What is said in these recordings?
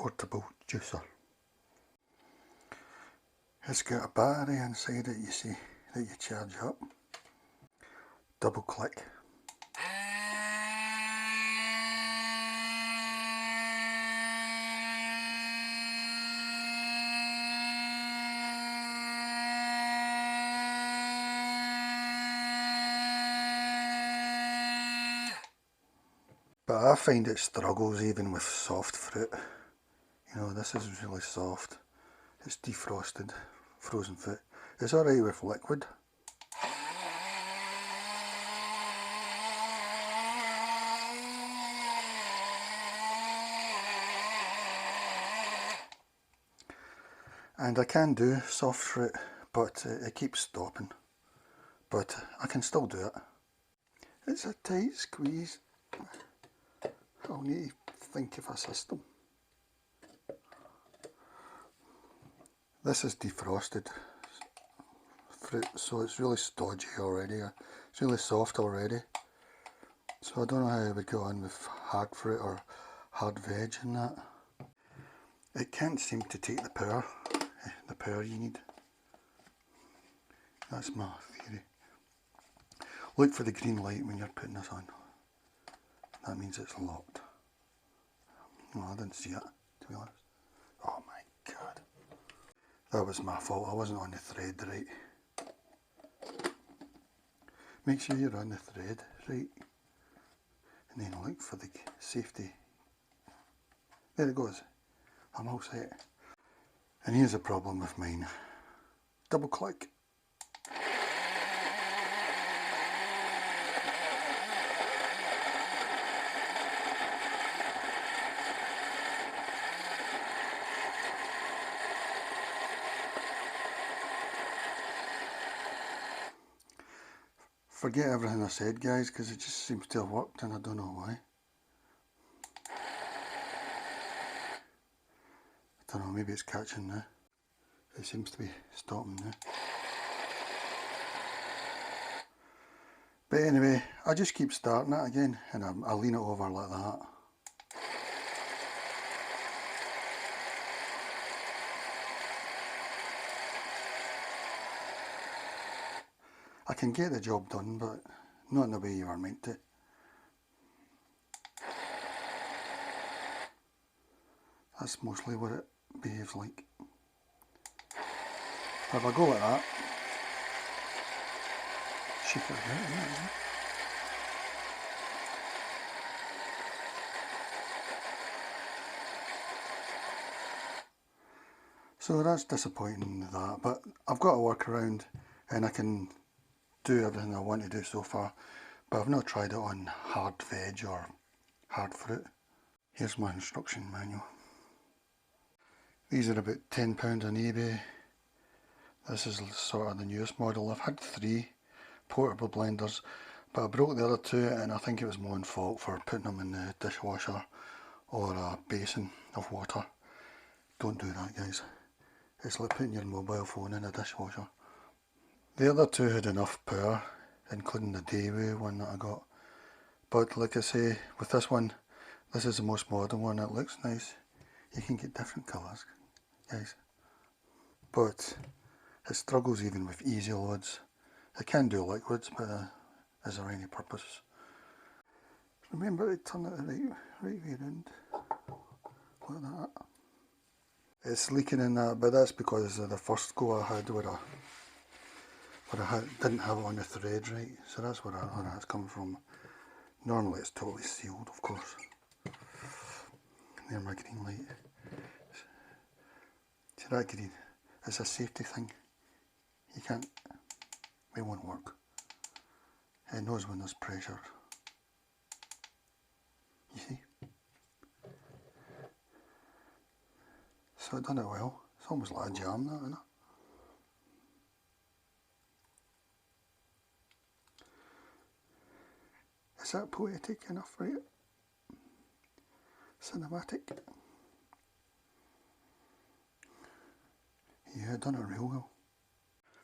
portable juicer. It's got a battery inside it, you see, that you charge up. Double click. But I find it struggles even with soft fruit. You know, this is really soft. It's defrosted, frozen fruit. It's alright with liquid. And I can do soft fruit, but it keeps stopping. But I can still do it. It's a tight squeeze. I'll need to think of a system. This is defrosted fruit, so it's really stodgy already. It's really soft already. So I don't know how I would go on with hard fruit or hard veg and that. It can't seem to take the power you need. That's my theory. Look for the green light when you're putting this on. That means it's locked. Well, I didn't see it, to be honest. Oh my god. That was my fault, I wasn't on the thread right. Make sure you're on the thread right. And then look for the safety. There it goes. I'm all set. And here's a problem with mine. Double click. Forget everything I said, guys, because it just seems to have worked and I don't know why. I don't know, maybe it's catching now. It seems to be stopping now. But anyway, I just keep starting it again and I lean it over like that. I can get the job done, but not in the way you were meant to. That's mostly what it behaves like. If I go like that, shake it out, isn't it? So that's disappointing that, but I've got a workaround and I can do everything I want to do so far, but I've not tried it on hard veg or hard fruit. Here's my instruction manual. These are about £10 on eBay. This is sort of the newest model. I've had 3 portable blenders, but I broke the other 2 and I think it was my own fault for putting them in the dishwasher or a basin of water. Don't do that, guys. It's like putting your mobile phone in a dishwasher. The other 2 had enough power, including the Daewoo one that I got. But like I say, with this one, this is the most modern one. It looks nice. You can get different colours, guys. But it struggles even with easy loads. It can do liquids, but is there any purpose? Remember to turn it the right way around, like that. It's leaking in that, but that's because of the first go I had where I didn't have it on the thread right, so that's where that's coming from. Normally it's totally sealed, of course. There's my green light. See that green? It's a safety thing. You can't, it won't work. It knows when there's pressure. You see? So it done it well. It's almost like a jam, that, isn't it? Is that poetic enough for you? Cinematic? Yeah, done it real well.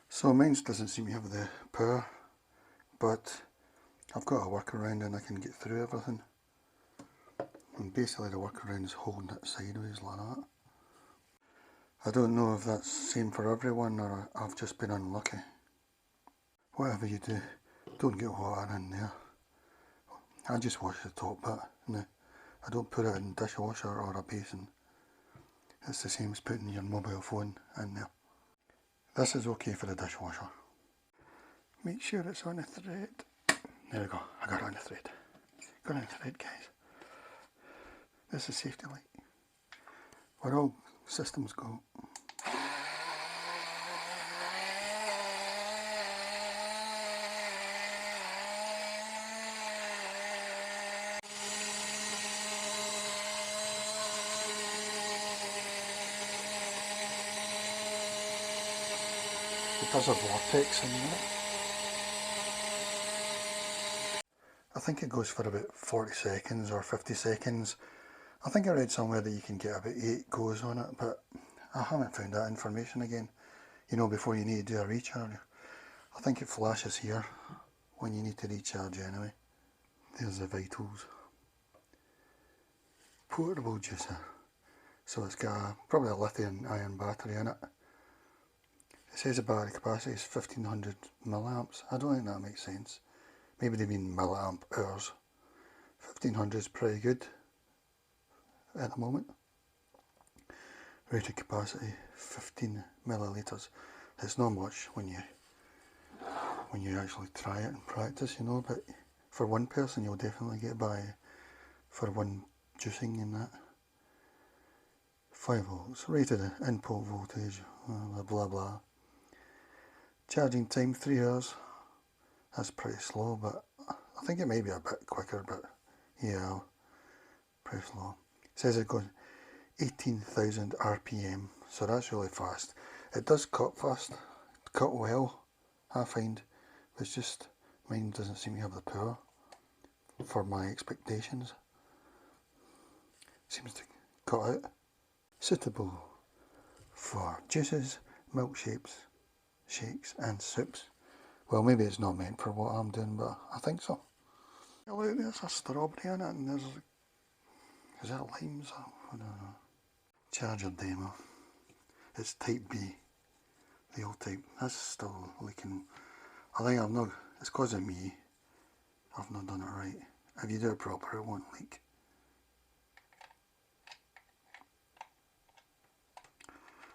So mine doesn't seem to have the power, but I've got a workaround and I can get through everything. And basically the workaround is holding it sideways like that. I don't know if that's the same for everyone or I've just been unlucky. Whatever you do, don't get water in there. I just wash the top bit. No, I don't put it in a dishwasher or a basin. It's the same as putting your mobile phone in there. This is okay for the dishwasher. Make sure it's on the thread. There we go, I got it on the thread. Got it on the thread, guys. This is safety light. Where all systems go. It does a vortex in there. I think it goes for about 40 seconds or 50 seconds. I think I read somewhere that you can get about 8 goes on it, but I haven't found that information again. You know, before you need to do a recharge. I think it flashes here when you need to recharge anyway. There's the vitals. Portable juicer. So it's got probably a lithium ion battery in it. It says the battery capacity is 1500 milliamps. I don't think that makes sense. Maybe they mean milliamp hours. 1500 is pretty good at the moment. Rated capacity 15 millilitres. It's not much when you actually try it and practice, you know, but for one person you'll definitely get by for one juicing and that. 5 volts. Rated input voltage, blah blah blah. Charging time 3 hours. That's pretty slow, but I think it may be a bit quicker, but yeah, pretty slow. It says it goes 18,000 RPM, so that's really fast. It does cut fast, cut well, I find. It's just, mine doesn't seem to have the power for my expectations. Seems to cut out. Suitable for juices, milkshakes, shakes and soups. Well, maybe it's not meant for what I'm doing, but I think so. Look, there's a strawberry in it, and there's, is that limes? I don't know. Charger demo. It's type B, the old type. That's still leaking. I think I've not, it's because of me. I've not done it right. If you do it proper, it won't leak.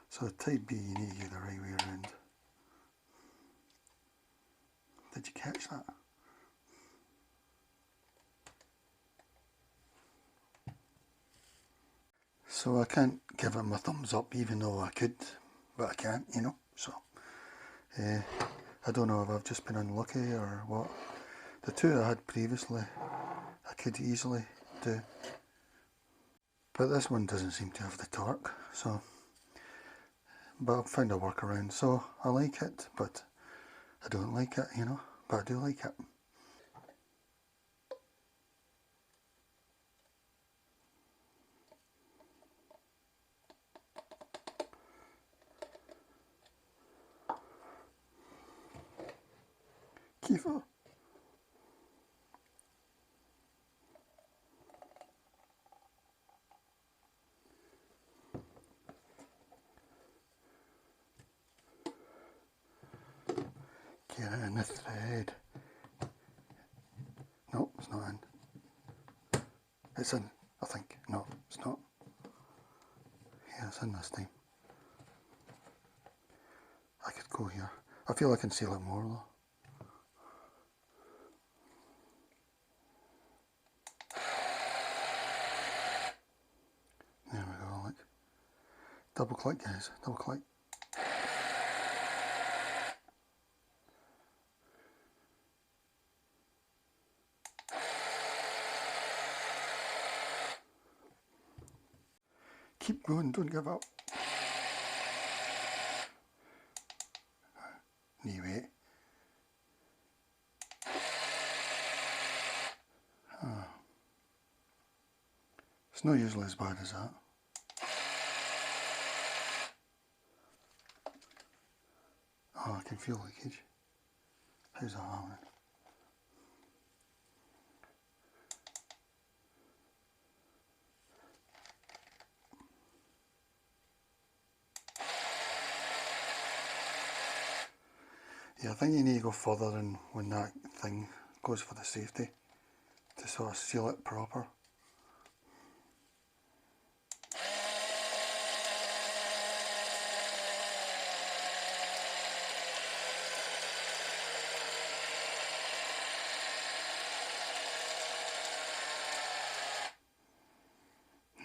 So the type B, you need to get the right way around. Did you catch that? So I can't give it my thumbs up even though I could, but I can't, you know, so I don't know if I've just been unlucky or what. The two I had previously I could easily do, but this one doesn't seem to have the torque, so, but I've found a workaround, so I like it, but I don't like it, you know, but I do like it. Kiefer. Get it in the thread. No, it's not in. It's in, I think. No, it's not. Yeah, it's in this time. I could go here. I feel I can seal it more though. There we go, look. Double click, guys, double click. Keep going, don't give up. Anyway. It's not usually as bad as that. Oh, I can feel leakage. How's that happening? Yeah, I think you need to go further than when that thing goes for the safety to sort of seal it proper.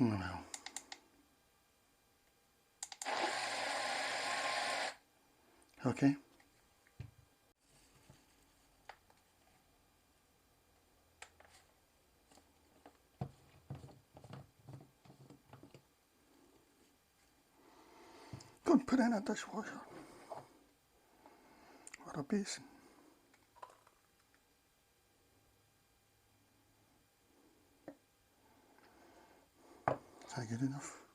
Well. Okay. Go and put in a dishwasher or a basin. Is that good enough?